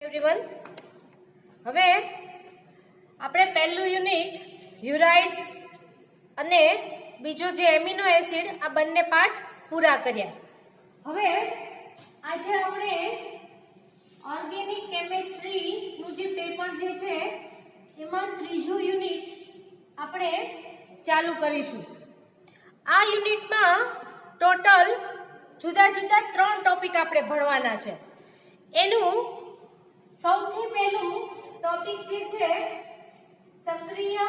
Everyone હવે આપણે પહેલું યુનિટ યુરાઇડ્સ અને બીજો જે એમિનો એસિડ આ બંને પાર્ટ પૂરા કર્યા। હવે આજે આપણે ઓર્ગેનિક કેમિસ્ટ્રી નું જે પેપર જે છે એમાં ત્રીજું યુનિટ આપણે ચાલુ કરીશું। આ યુનિટમાં ટોટલ જુદા જુદા 3 ટોપિક આપણે ભણવાના છે। એનું સૌથી પહેલું ટોપિક જે છે સક્રિય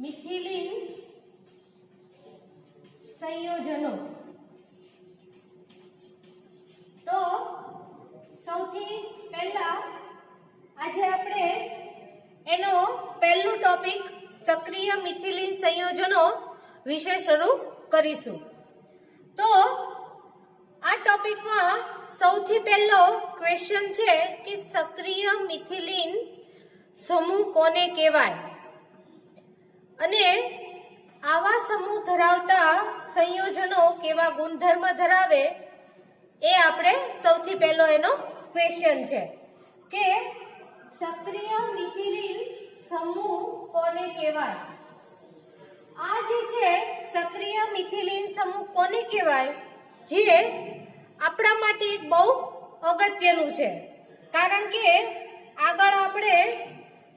મિથિલિન સંયોજનો। તો સૌથી પહેલા આજે આપણે એનો પહેલું ટોપિક સક્રિય મિથિલિન સંયોજનો વિશે શરૂ કરીશું। તો આ ટોપિકમાં સૌથી પહેલો ક્વેશ્ચન છે કે સક્રિય મિથિલિન સમૂહ કોને કહેવાય અને આવા સમૂહ ધરાવતા સંયોજનો કેવા ગુણધર્મ ધરાવે એ આપણે સૌથી પહેલો એનો ક્વેશ્ચન છે કે સક્રિય મિથિલિન સમૂહ કોને કહેવાય। આ જે છે સક્રિય મિથિલિન સમૂહ કોને કહેવાય જે આપણા માટે એક બહુ અગત્યનું છે, કારણ કે આગળ આપણે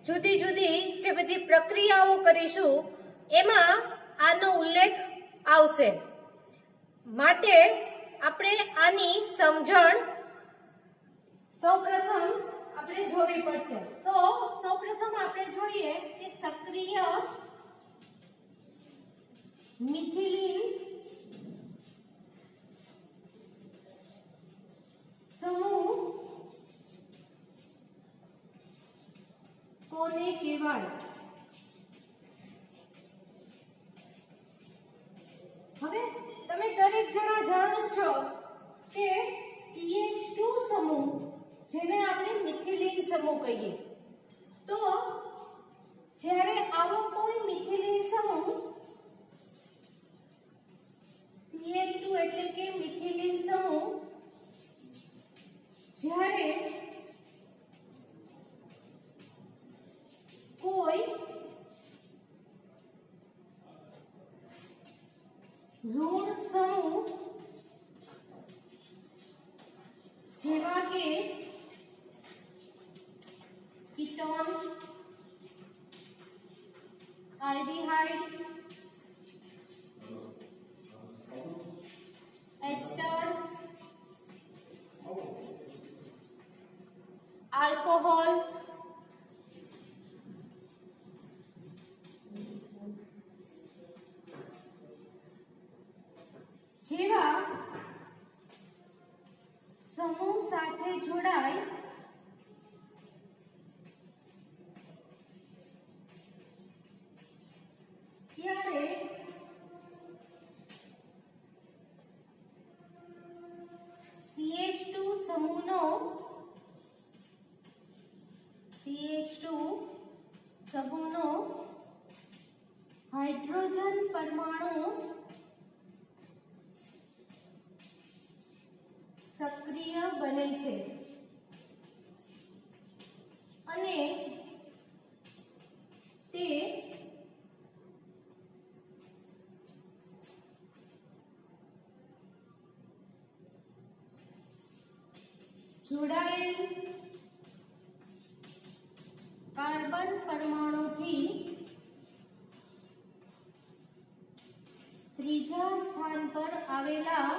જુદી જુદી જે બધી પ્રક્રિયાઓ કરીશું એમાં આનો ઉલ્લેખ આવશે, માટે આપણે આની સમજણ સૌપ્રથમ આપણે જોવી પડશે। તો સૌપ્રથમ આપણે જોઈએ કે સક્રિય મિથિલિન સમૂહ કોને કહેવાય। હવે તમે દરેક જણા જાણો છો કે CH2 સમૂહ જેને આપણે મિથિલિન સમૂહ કહીએ, તો જ્યારે આવો કોઈ મિથિલિન સમૂહ CH2 એટલે કે મિથિલિન સમૂહ જ્યારે કોઈ ઋણ સમૂહ જેવા કે કીટોન, આલ્ડીહાઇડ, એસ્ટર, આલ્કોહોલ જેવા સમૂહ સાથે જોડાય ત્યારે CH2 સમૂહનો હાઇડ્રોજન પરમાણુ સક્રિય બને છે અને તે જોડાયેલ કાર્બન પરમાણુથી ત્રીજા સ્થાન પર આવેલા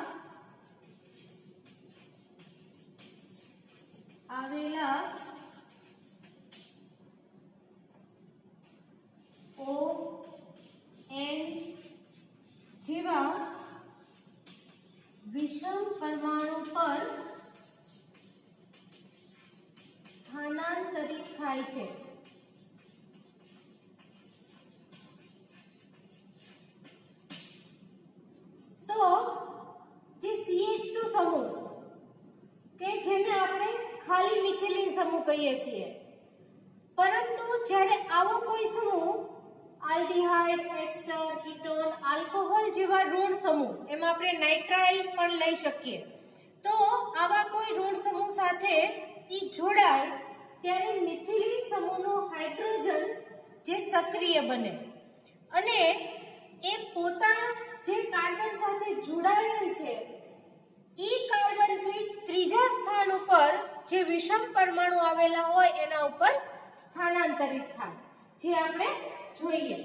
ON જેવા વિષમ પરમાણુ પર સ્થાનાંતરિત થાય છે। તો જે CH2 સમૂહ કે જેને આપણે ખાલી મિથિલિન સમૂહ કહીએ છીએ, પરંતુ જ્યારે આવો કોઈ સમૂહ આલ્ડીહાઇડ, એસ્ટર, કીટોન, આલ્કોહોલ જેવા ઋણ સમૂહ, એમાં આપણે નાઇટ્રાઇલ પણ લઈ શકીએ. તો આવા કોઈ ઋણ સમૂહ સાથે ઈ જોડાય ત્યારે મિથિલિન સમૂહનો હાઇડ્રોજન જે સક્રિય બને અને એ પોતા જે કાર્બન સાથે જોડાયેલ છે ઈ કાર્બનથી ત્રીજા સ્થાન ઉપર જે વિષમ પરમાણુ આવેલા હોય એના ઉપર સ્થાનાંતરિત થાય, જે આપણે જોઈએ.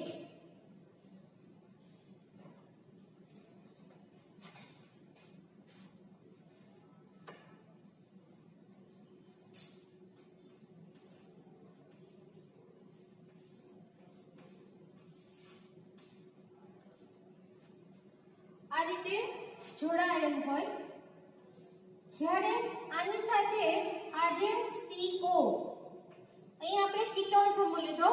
આ રીતે જોડાયેલ હોય. જ્યારે આની સાથે આ જે CO, અહીં આપણે કીટોન સમૂહ લીધો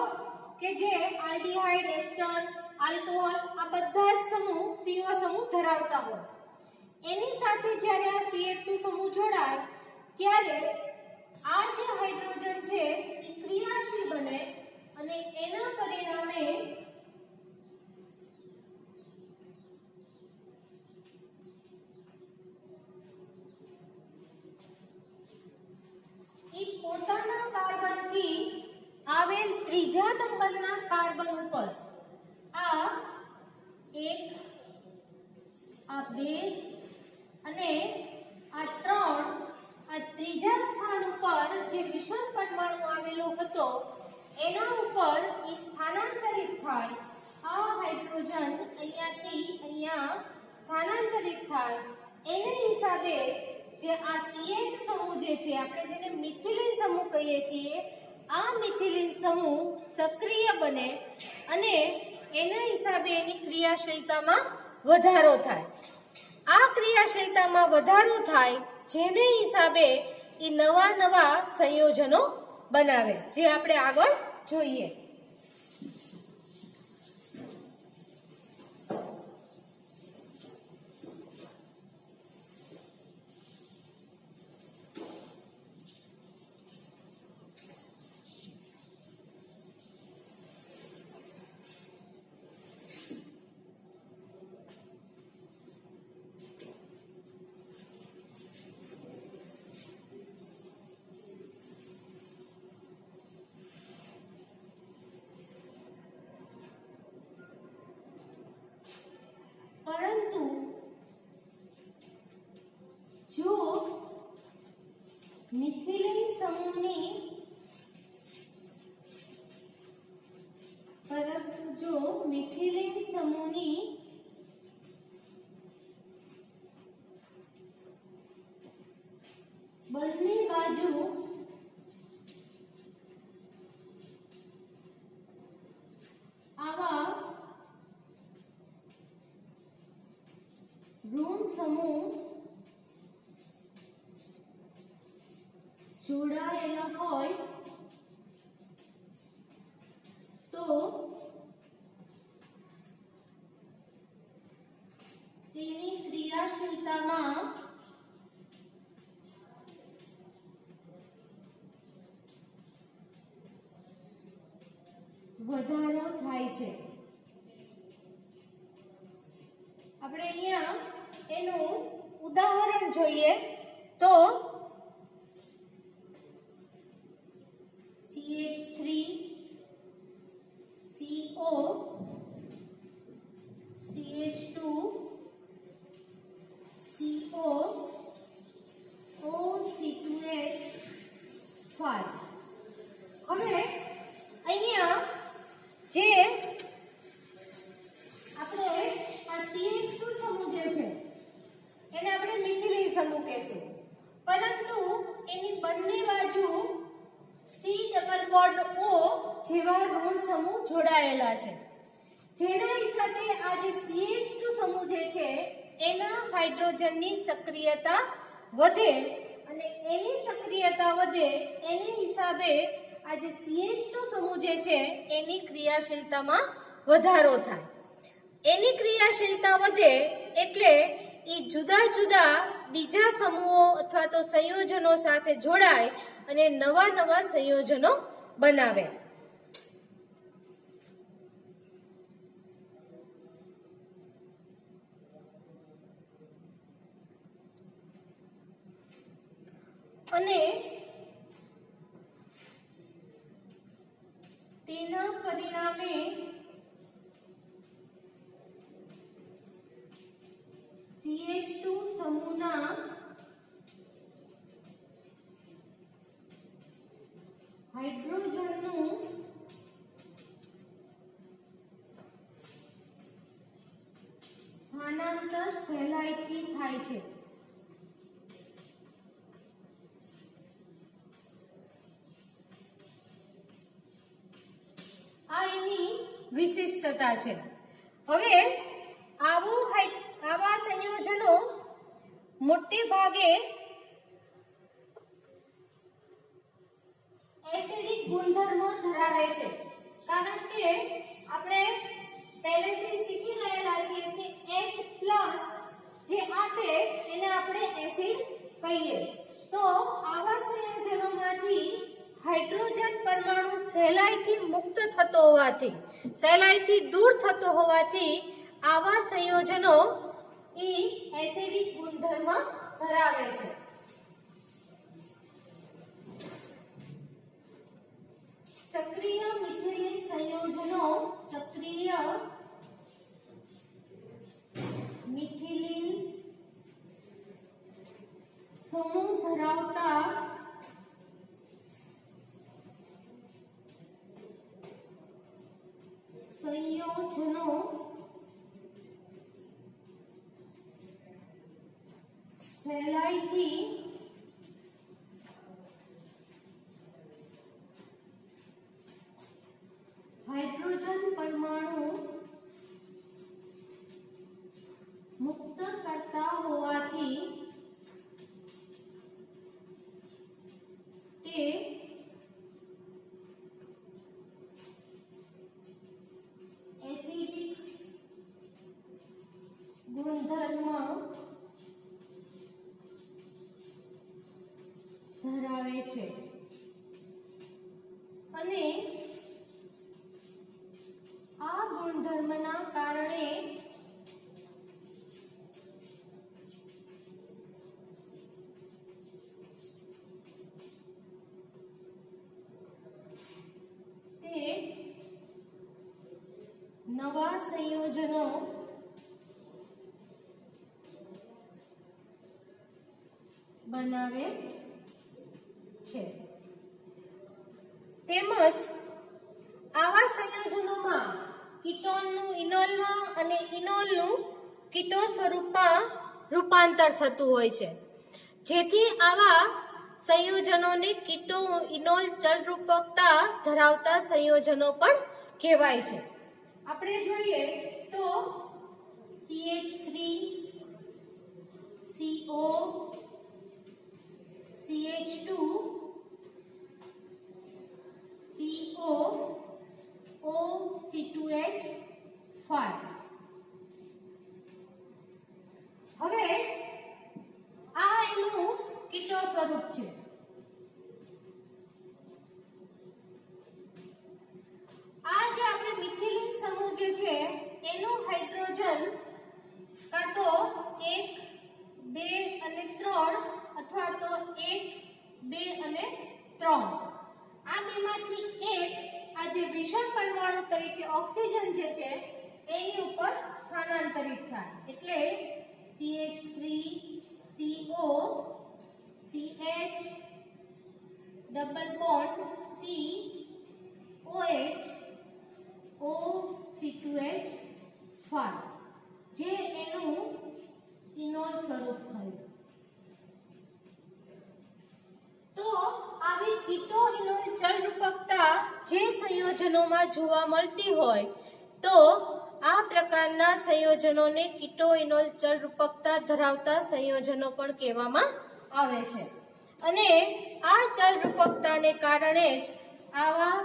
કે જે આલ્ડીહાઇડ, એસ્ટર, આલ્કોહોલ આ બધા જ સમૂહ CO સમૂહ ધરાવતા હોય, એની સાથે જ્યારે આ CH2 સમૂહ જોડાય ત્યારે આ જે હાઇડ્રોજન છે એ ક્રિયાશીલ બને અને એના પરિણામે પોતાના કાર્બનથી આવેલ ત્રીજા નંબરના કાર્બન ઉપર આ 1, આ 2 અને આ 3 આ ત્રીજા સ્થાન ઉપર જે વિષમ પરમાણુ આવેલો હતો એના ઉપર એ સ્થાનાંતરિત થાય. આ હાઇડ્રોજન અહીંયાથી અહીંયા સ્થાનાંતરિત થાય. એને હિસાબે જે આ CH સમૂહ જે છે આપણે જેને મિથિલિન સમૂહ કહીએ છીએ, આ મિથિલિન સમૂહ સક્રિય બને અને એના હિસાબે એની ક્રિયાશીલતામાં વધારો થાય. આ ક્રિયાશીલતામાં વધારો થાય જેને હિસાબે એ નવા સંયોજનો બનાવે, જે આપણે આગળ જોઈએ. પરંતુ જો મિથિલિન સમૂહની બંને બાજુ આવા ઋણ સમૂહ જોડાયેલા હોય તો તેની ક્રિયાશીલતામાં વધારો થાય છે. આપણે અહીંયા એનું ઉદાહરણ જોઈએ તો CH3 CO CH2 CO OC2H5. હવે અહીંયા જે આપણે આ CH2 સમૂહ જે છે એને આપણે મિથિલિન સમૂહ કહેશું, પરંતુ એની બંને બાજુ C ડબલ બોન્ડ O જેવા ઋણ સમૂહ જોડાયેલા છે, જેના હિસાબે આ જે CH2 સમૂહ જે છે એના હાઇડ્રોજનની સક્રિયતા વધે અને એની સક્રિયતા વધે એને હિસાબે આ જે CH2 સમૂહ જે છે એની ક્રિયાશીલતામાં વધારો થાય. એની ક્રિયાશીલતા વધે એટલે એ જુદા જુદા બીજા સમૂહો અથવા તો સંયોજનો સાથે જોડાય અને નવા સંયોજનો બનાવે. અને તેના પરિણામે CH2 સમૂહના હાઇડ્રોજનનું સ્થાનાંતર સહેલાઈથી થાય છે. આ એની વિશિષ્ટતા છે. હવે આવા સંયોજનો મોટે ભાગે એસિડિક ગુણધર્મો ધરાવે છે, કારણ કે આપણે પહેલેથી શીખી ગયેલા છીએ કે H+ જે આપે એને આપણે એસિડ કહીએ. તો આવા સંયોજનોમાંથી હાઇડ્રોજન પરમાણુ સહેલાઈથી મુક્ત થતો હોવાથી, સહેલાઈથી દૂર થતો હોવાથી આવા સંયોજનો એસિડિક ગુણધર્મ ધરાવે છે. સક્રિય મિથિલિન સંયોજનો સક્રિય મિથિલિન સમૂહ ધરાવતા સંયોજનો સહેલાઈથી હાઇડ્રોજન પરમાણુ મુક્ત કરતા હોવાથી તે એસિડિક ગુણધર્મ ધરાવે છે. અને આ ગુણધર્મના કારણે તે નવા સંયોજનો બનાવે છે. તેમજ આવા સંયોજનોમાં કીટોનનું ઇનોલમાં અને ઇનોલનું કીટો સ્વરૂપમાં રૂપાંતર થતું હોય છે, જેથી આવા સંયોજનોને કીટો ઇનોલ ચલરૂપકતા ધરાવતા સંયોજનો પણ કહેવાય છે. આપણે જોઈએ તો CH3 CO CH2 CO O C2H5. હવે આ એનું કીટો સ્વરૂપ છે. આ જે આપણે મિથિલિન સમૂહ જે છે એનું હાઇડ્રોજન કાં તો 1, 2 અને 3 અથવા તો 1, 2 અને 3 આ બેમાંથી એક આ જે વિષમ પરમાણુ તરીકે ઓક્સિજન જે છે એની ઉપર સ્થાનાંતરિત થાય, એટલે CH3 CO CH double bond C OH O C2H5 જે એનું ઇનોલ સ્વરૂપ થયું. તો આવી કીટો ઇનોલ ચલરૂપકતા જે સંયોજનોમાં જોવા મળતી હોય તો આ પ્રકારના સંયોજનોને કીટો ઇનોલ ચલરૂપકતા ધરાવતા સંયોજનો પણ કહેવામાં આવે છે. અને આ ચલરૂપકતાને કારણે જ આવા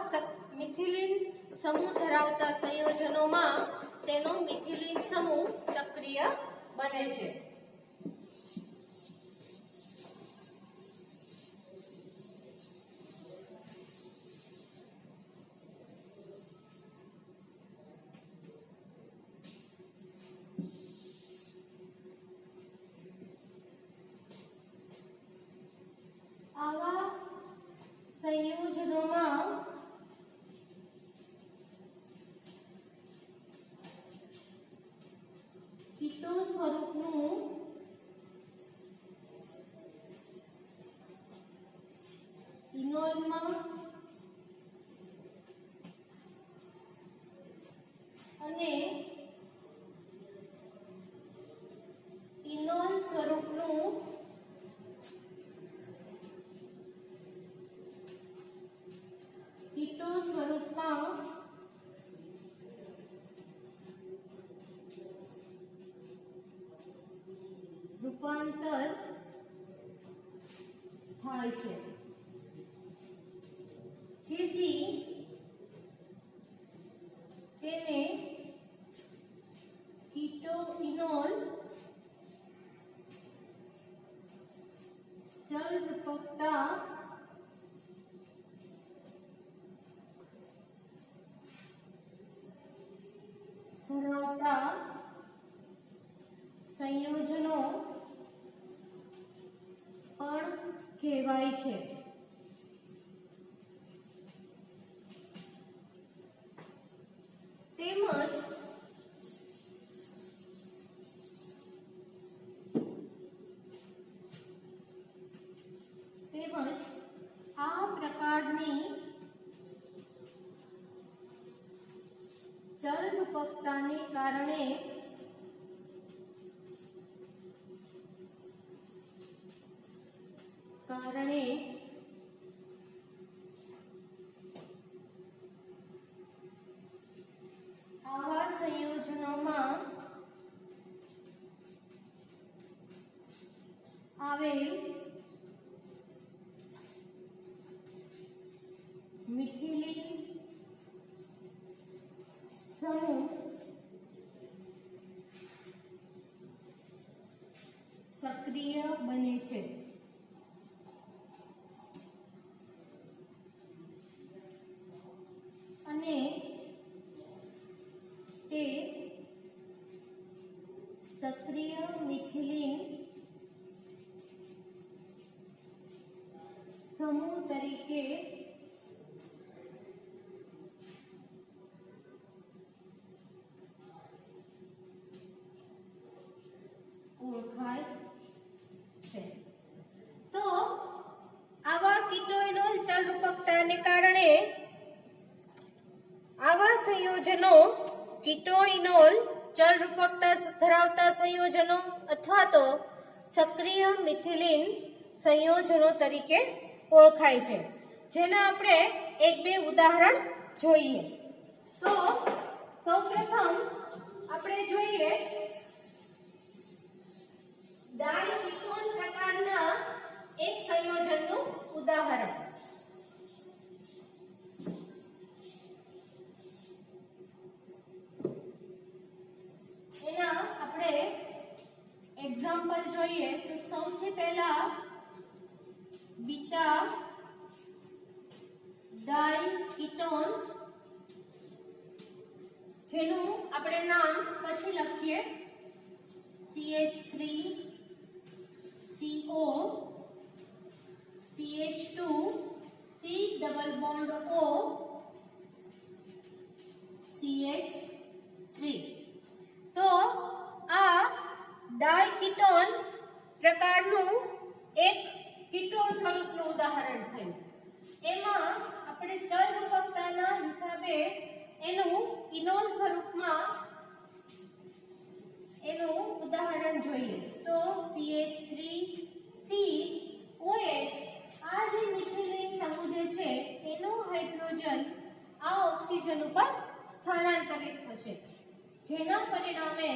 મિથિલિન સમૂહ ધરાવતા સંયોજનોમાં તેનો મિથિલિન સમૂહ સક્રિય બને છે. આ રૂપાંતર થાય છે, જેથી તેને કીટોઇનોલ જલ રૂપકતા ધરાવતા સંયોજનો પણ કહેવાય છે. તેમજ આ પ્રકારની જલ રૂપકતાને કારણે આવા સંયોજનોમાં આવેલ મિથિલિન સમૂહ સક્રિય બને છે. અને તે સક્રિય મિથિલિન સમૂહ તરીકે ઓળખાય છે. તો આવા કીટોઇનોલ જલરૂપકતાને કારણે આવા સંયોજનો કીટોઇનોલ જલરૂપકતા ધરાવતા સંયોજનો અથવા તો સક્રિય મિથિલિન સંયોજનો તરીકે ઓળખાય છે, જેના આપણે એક બે ઉદાહરણ જોઈએ. તો સૌપ્રથમ આપણે જોઈએ ડાયકીટોન પ્રકારના એક સંયોજનનું ઉદાહરણ. એના આપણે એક્ઝામ્પલ જોઈએ તો સૌથી પહેલા બીટા ડાયકીટોન, જેનું આપણે નામ પછી લખીએ CH3 CO CH2 C double bond O CH3. તો આ ડાયકીટોન પ્રકારનું એક કીટોન સ્વરૂપનું ઉદાહરણ થયું. એમાં આપણે ચલ રૂપકતાના હિસાબે એનું ઇનોલ સ્વરૂપમાં એનું ઉદાહરણ જોઈએ. તો CH3COH આ જે મિથિલિન સમૂહ જે છે એનો હાઇડ્રોજન આ ઓક્સિજન ઉપર સ્થાનાંતરિત થશે, જેના પરિણામે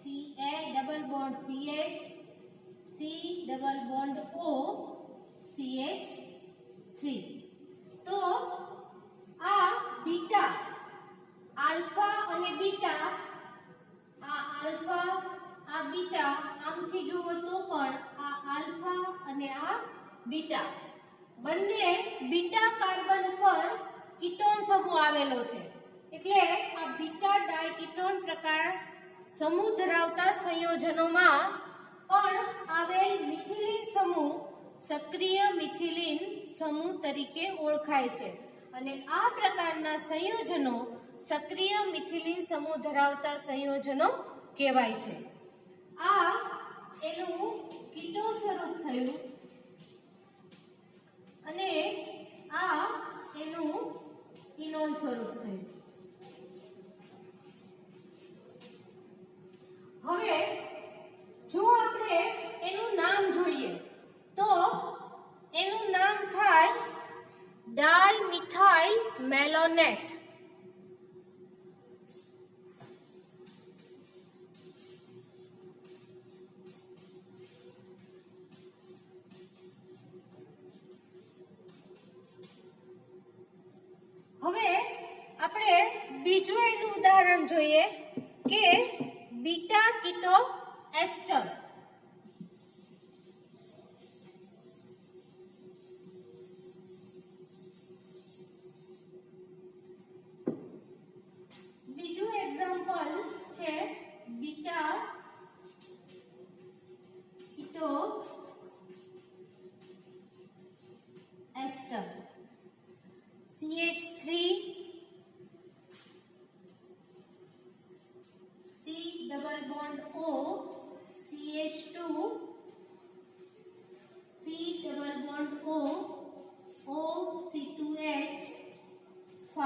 Ca double bond CH C double bond O CH3. તો આ બીટા આલ્ફા અને બીટા, આ આલ્ફા આ બીટા, આમથી જુઓ તો પણ આ આલ્ફા અને આ બીટા બંને બીટા કાર્બન પર કીટોન સમૂહ આવેલો છે. એટલે આ બીટા ડાયકીટોન પ્રકાર સમૂહ ધરાવતા સંયોજનોમાં પણ આવેલ મિથિલિન સમૂહ સક્રિય મિથિલિન સમૂહ તરીકે ઓળખાય છે. અને આ પ્રકારના સંયોજનો સક્રિય મિથિલિન સમૂહ ધરાવતા સંયોજનો કહેવાય છે. આ એનું કીટોન સ્વરૂપ થયું અને આ એનું ઇનોલ સ્વરૂપ થયું. હવે જો આપણે એનું નામ જોઈએ તો એનું નામ થાય ડાયમિથાઇલ મેલોનેટ. બીજું એનું ઉદાહરણ જોઈએ કે બીટા કીટો એસ્ટર. બીજું એક્ઝામ્પલ છે બીટા કીટો એસ્ટર. CH3 C double bond O CH2 C double bond O O C2H5.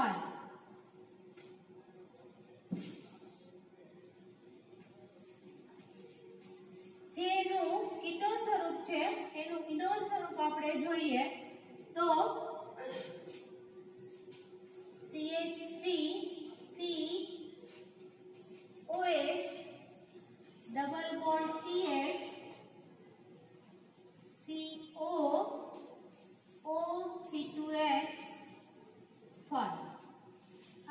જેનું કીટો સ્વરૂપ છે એનું ઇનોલ સ્વરૂપ આપણે જોઈએ તો CH3 C OH double bond CH CO O C2H5.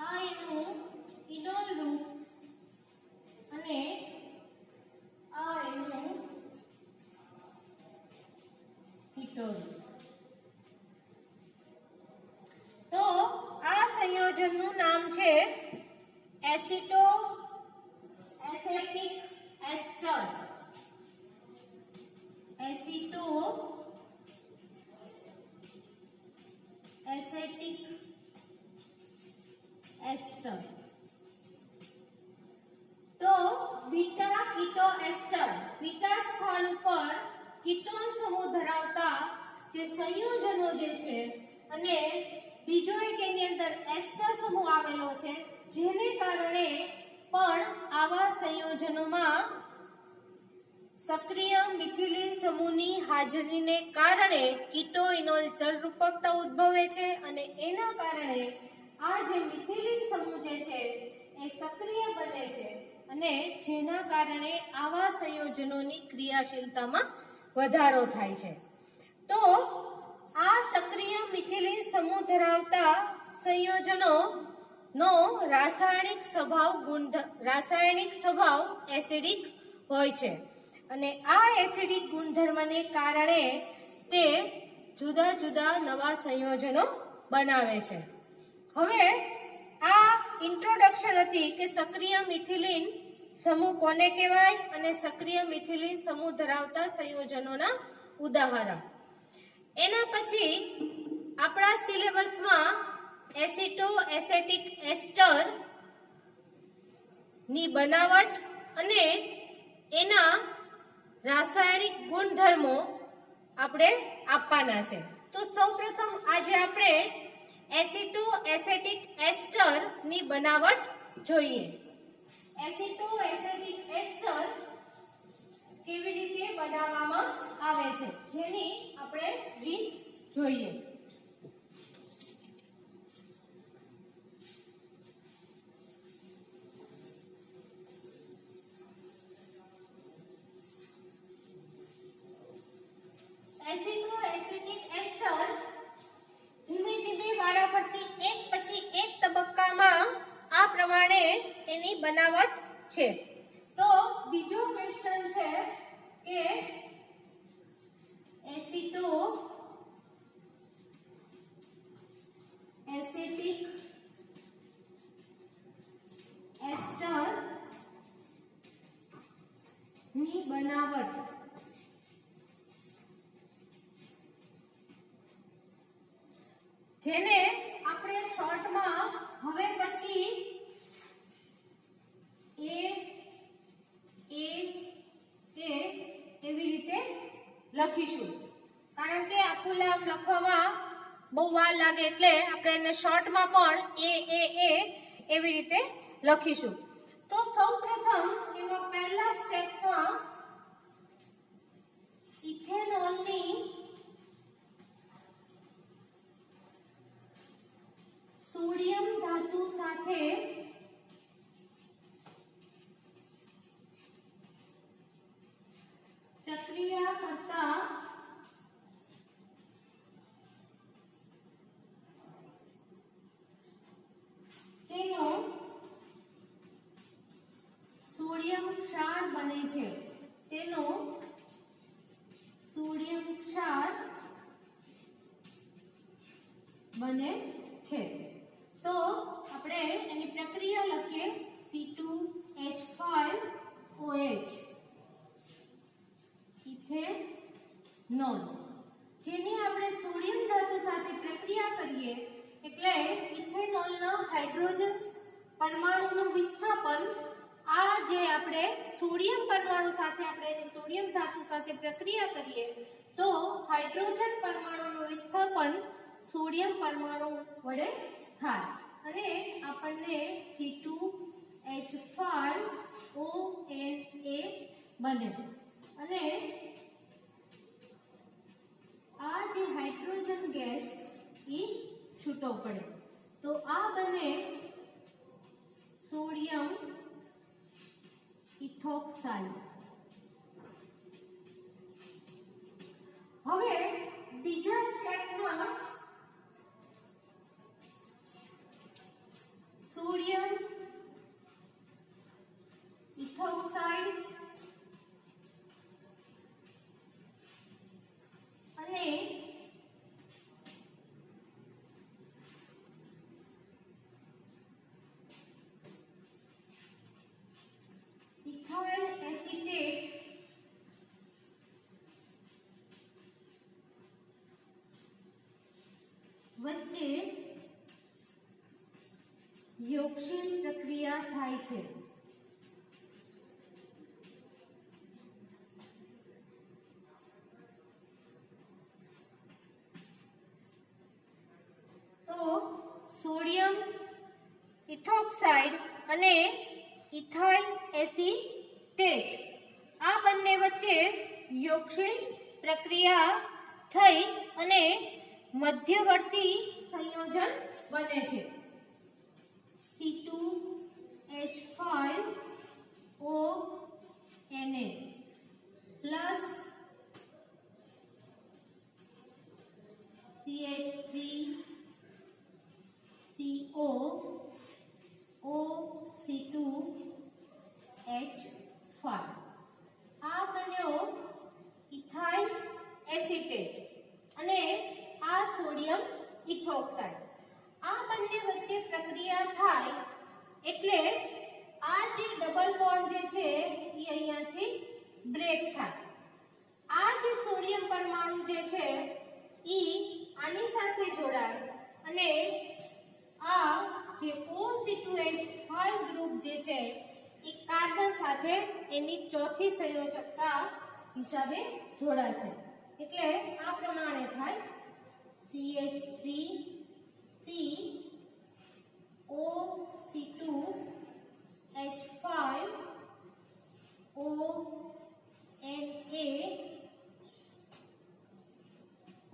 આ એનું ઇનોલ રૂપ અને આ એનું કીટો રૂપ. તો આ સંયોજનનું નામ છે એસિટો એસેટિક એસ્ટર. એસિટો એસેટિક એસ્ટર. તો બીટા કીટો એસ્ટર બીટા સ્થાન ઉપર કીટોન સમૂહ ધરાવતા જે સંયોજનો જે છે અને બીજો એક એની અંદર એસ્ટર સમૂહ આવેલો છે જેને કારણે પણ આવા સંયોજનોમાં સક્રિય મિથિલિન સમૂહની હાજરીને કારણે કીટો ઇનોલ જળરૂપકતા ઉદ્ભવે છે અને એના કારણે આ જે મિથિલિન સમૂહ જે છે એ સક્રિય બને છે અને જેના કારણે આવા સંયોજનોની ક્રિયાશીલતામાં વધારો થાય છે. તો આ સક્રિય મિથિલિન સમૂહ ધરાવતા સંયોજનો નો રાસાયણિક સ્વભાવ એસિડિક હોય છે અને આ એસિડિક ગુણધર્મને કારણે તે જુદા જુદા નવા સંયોજનો બનાવે છે. હવે આ ઇન્ટ્રોડક્શન હતી કે સક્રિય મિથિલિન સમૂહ કોને કહેવાય અને સક્રિય મિથિલિન સમૂહ ધરાવતા સંયોજનોના ઉદાહરણ. એના પછી આપણા સિલેબસમાં એસિટો એસેટિક એસ્ટર ની બનાવટ અને એના રાસાયણિક ગુણધર્મો આપણે આપવાના છે. તો સૌપ્રથમ આજે આપણે એસિટો એસેટિક એસ્ટર ની બનાવટ જોઈએ. એસિટો એસેટિક એસ્ટર કેવી રીતે બનાવવામાં આવે છે જેની આપણે રીત જોઈએ. એસિટો એસિટિક એસ્ટર ધીમે ધીમે વારાફરતી એક પછી એક તબક્કામાં આ પ્રમાણે એની બનાવટ છે. તો બીજો ક્વેશ્ચન છે કે એસિટો એસિટિક એસ્ટર ની બનાવટ જેને આપણે શોર્ટમાં હવે પછી એવી રીતે લખીશું કારણ કે આખું નામ લખવામાં બહુ વાર લાગે એટલે આપણે એને શોર્ટમાં પણ એવી રીતે લખીશું. તો સૌપ્રથમ એમાં પહેલા સ્ટેપમાં ઇથેનોલની સોડિયમ ધાતુ સાથે પ્રક્રિયા કરતા તેનો બને છે. તો આપણે એની પ્રક્રિયા લખીએ C2H5OH ઇથેનોલ, જેની આપણે સોડિયમ ધાતુ સાથે પ્રક્રિયા કરીએ એટલે ઇથેનોલના હાઇડ્રોજન પરમાણુનું વિસ્થાપન, આ જે આપણે સોડિયમ પરમાણુ સાથે આપણે સોડિયમ ધાતુ સાથે પ્રક્રિયા કરીએ તો હાઇડ્રોજન પરમાણુનું વિસ્થાપન સોડિયમ પરમાણુ વડે થાય અને આપણને C2H5ONA બને. અને આ જે હાઇડ્રોજન ગેસ એ છૂટો પડે તો આ બને સોડિયમ ઇથોક્સાઇડ. હવે બીજા સ્ટેપમાં સોડિયમ ઇથોક્સાઇડ અને ઇથાઇલ એસિટેટ વચ્ચે યોગશીલ પ્રક્રિયા થાય છે. તો સોડિયમ ઇથોક્સાઇડ અને ઇથાઇલ એસિટેટ આ બંને વચ્ચે યોગશીલ પ્રક્રિયા થઈ અને મધ્યવર્તી સંયોજન બને છે. C2H5ONA પ્લસ CH3CO OC2H5 આ બન્યો ઇથાઇલ એસિટેટ અને આ સોડિયમ ઇથોક્સાઇડ. આ બંને વચ્ચે પ્રક્રિયા થાય એટલે આ જે ડબલ બોન્ડ જે છે એ અહીંયાથી બ્રેક થાય. આ જે સોડિયમ પરમાણુ જે છે ઈ આની સાથે જોડાય અને આ જે OC2H5 ગ્રુપ જે છે એ કાર્બન સાથે એની ચોથી સંયોજકતા હિસાબે જોડાશે. એટલે આ પ્રમાણે થાય CH3C OC2H5 ONA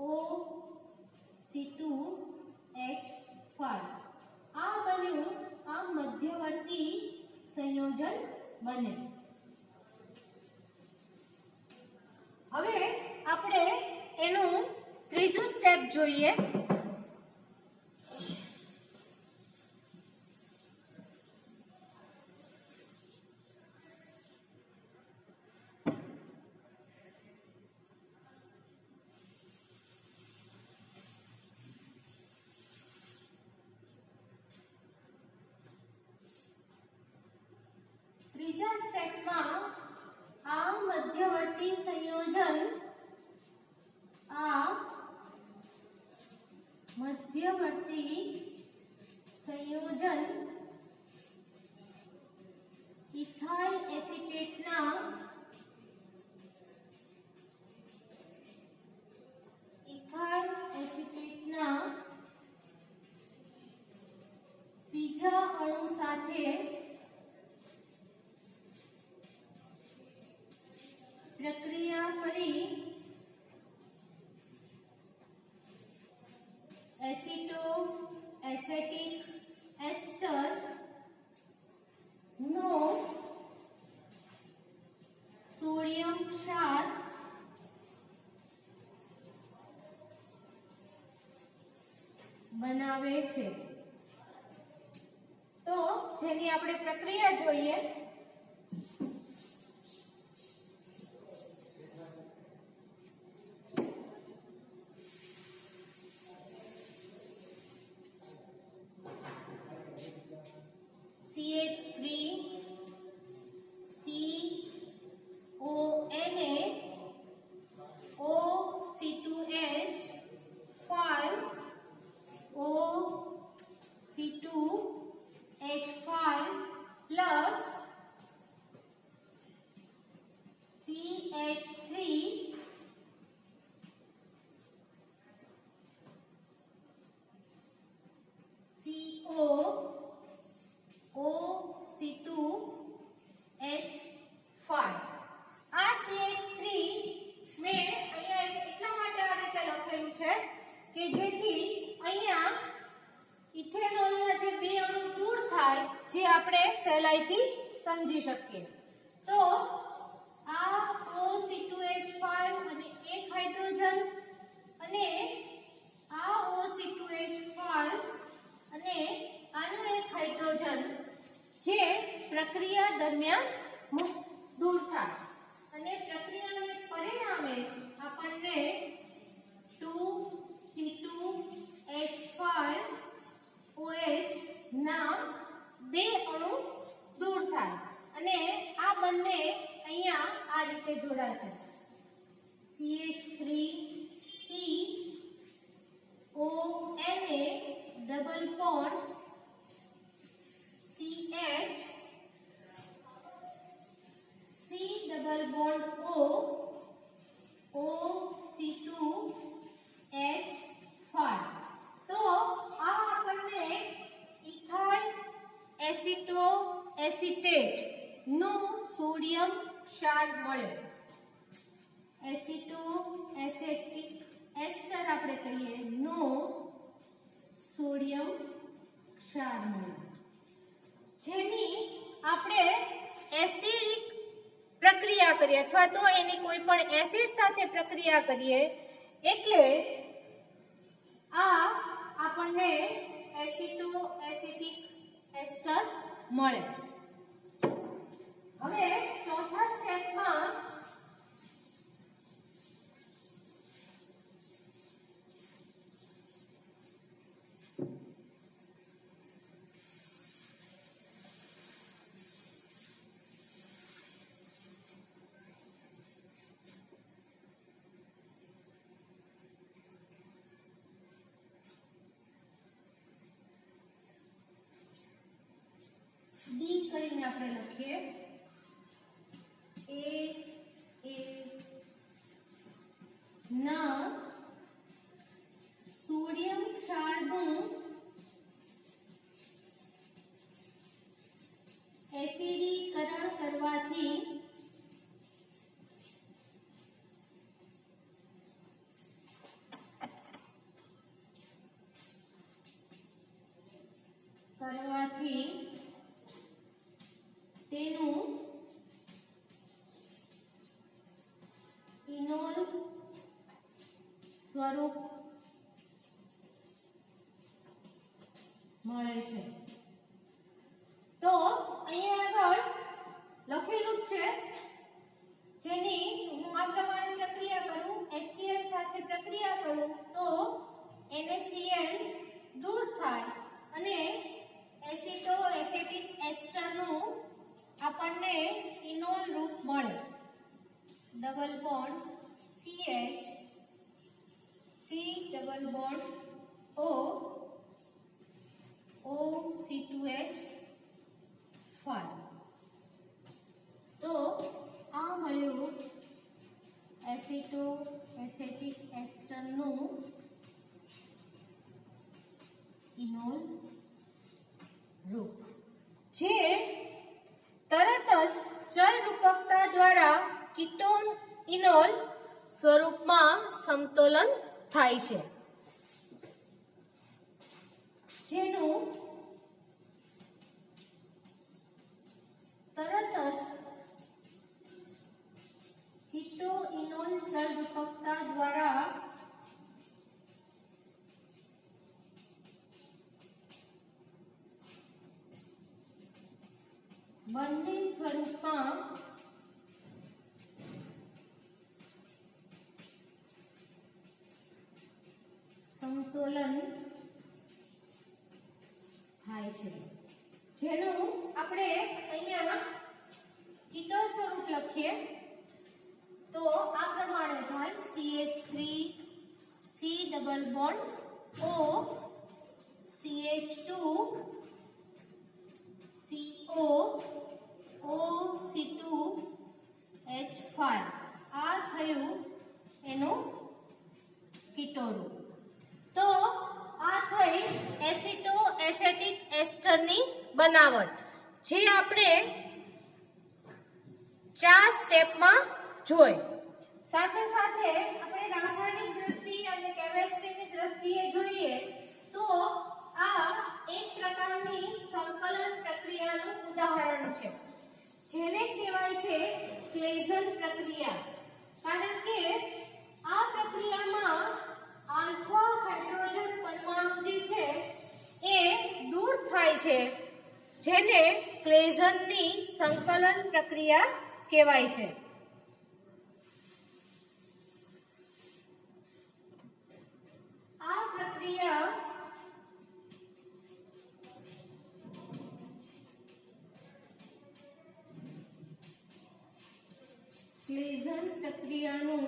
OC2H5 આ બન્યું આ મધ્યવર્તી સંયોજન બને. હવે આપણે એનું ત્રીજું સ્ટેપ જોઈએ. ત્રીજા સ્ટેપમાં આ મધ્યવર્તી સંયોજન ઇથાઇલ એસિટેટના બીજા અણુ સાથે પ્રક્રિયા કરી એસિટિક એસ્ટર નો સોડિયમ ક્ષાર બનાવે છે. તો જેની આપણે પ્રક્રિયા જોઈએ. કે જેથી અહીંયા ઇથેનોલના જે બે અણુ દૂર થાય, જે આપણે સહેલાઈથી સમજી શકીએ. તો આ O C2H5 અને એક હાઇડ્રોજન અને આ O C2H5 અને આનો એક હાઇડ્રોજન જે પ્રક્રિયા દરમિયાન દૂર થાય અને પ્રક્રિયાને પરિણામે આપણને 2C2H5OH ના બે અણુ દૂર થાય અને આ બંને અહીંયા આ રીતે જોડાશે. CH3CONA double bond CH C double bond O OC2H5. તો આ આપણને ઇથાઇલ એસિટોએસિટેટ નું સોડિયમ ક્ષાર મળે. એસિટોએસિટિક એસ્ટર આપણે કહીએ નો સોડિયમ ક્ષાર મળે, જેની આપણે એસિડિક પ્રક્રિયા કરીએ અથવા તો એની કોઈ પણ એસિડ સાથે પ્રક્રિયા કરીએ એટલે આ આપણને એસિટોએસિટિક એસ્ટર મળે. હવે ચોથા સ્ટેપમાં ડી કરીને આપણે લખીએ એ ના સોડિયમ ક્ષારનું એસિડીકરણ કરવાથી તેનું ઇનોલ સ્વરૂપ મળે છે. તો અહીંયા આગળ લખેલું છે, જેની હું આ પ્રમાણે પ્રક્રિયા કરું, HCl સાથે પ્રક્રિયા કરું તો NaCl દૂર થાય અને એસિટોએસિટિક એસ્ટરનું આપણને ઇનોલ રૂપ મળે. Double bond CH C double bond O OC2H5. તો આ મળ્યું એસિટોએસિટિક એસ્ટરનું ઇનોલ રૂપ, જે તરત જ ચલ રૂપકતા દ્વારા કીટોન ઇનોલ સ્વરૂપમાં સમતોલન થાય છે, જેનું તરત જ કીટોઇનોલ ચલ રૂપકતા દ્વારા બંને સ્વરૂપમાં સમતોલન થાય છે, જેનું આપણે અહીંયા કીટો સ્વરૂપ લખીએ તો આ પ્રમાણે થાય. CH3 C double bond O CH2 CO OC2H5. આ થયું એનું કીટો રૂપ. તો આ થઈ એસિટોએસિટિક એસ્ટરની બનાવટ, જે આપણે 4 સ્ટેપમાં જોઈ. સાથે સાથે આપણે રાસાયણિક દ્રષ્ટિ અને કેમિસ્ટ્રીની દ્રષ્ટિએ છે જેને ક્લેઝનની સંકલન પ્રક્રિયા કહેવાય છે. આ પ્રક્રિયા ક્લેઝન પ્રક્રિયાનું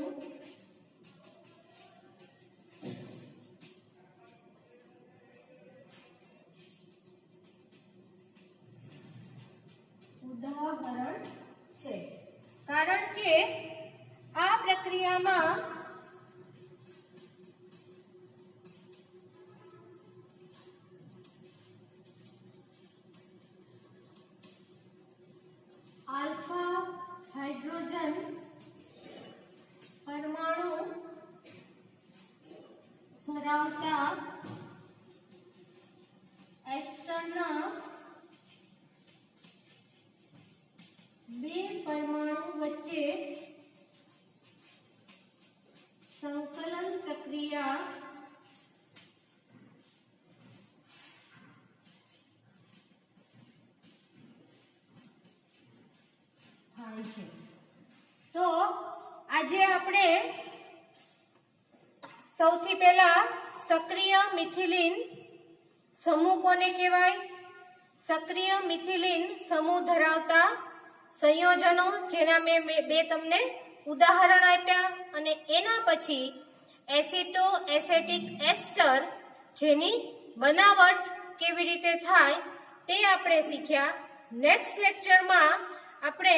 ઉદાહરણ છે, કારણ કે આ પ્રક્રિયામાં આલ્ફા હાઇડ્રોજન પરમાણુ ધરાવતા એસ્ટરના બે પરમાણુ વચ્ચે સંકલન પ્રક્રિયા થાય છે. તો આજે આપણે સૌથી પહેલા સક્રિય મિથિલિન સમૂહ કોને કહેવાય, સક્રિય મિથિલિન સમૂહ ધરાવતા સંયોજનો જેના મેં બે તમને ઉદાહરણ આપ્યા, અને એના પછી એસિટો એસેટિક એસ્ટર જેની બનાવટ કેવી રીતે થાય તે આપણે શીખ્યા. નેક્સ્ટ લેક્ચરમાં આપણે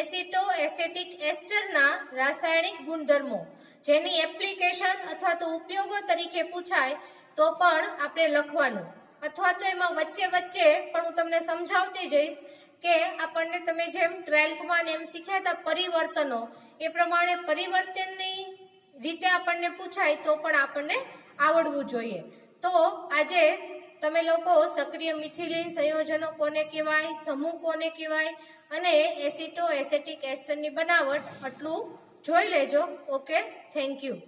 એસિટો એસેટિક એસ્ટરના રાસાયણિક ગુણધર્મો જેની એપ્લિકેશન અથવા તો ઉપયોગો તરીકે પૂછાય તો પણ આપણે લખવાનું, અથવા તો એમાં વચ્ચે વચ્ચે પણ હું તમને સમજાવતી જઈશ કે આપણને તમે જેમ 12થમાં એમ શીખ્યા હતા પરિવર્તનો, એ પ્રમાણે પરિવર્તનની રીતે આપણને પૂછાય તો પણ આપણને આવડવું જોઈએ. તો આજે તમે લોકો સક્રિય મિથિલિન સંયોજનો કોને કહેવાય, સમૂહ કોને કહેવાય અને એસિટો એસેટિક એસ્ટરની બનાવટ આટલું જોઈ લેજો. Okay, thank you.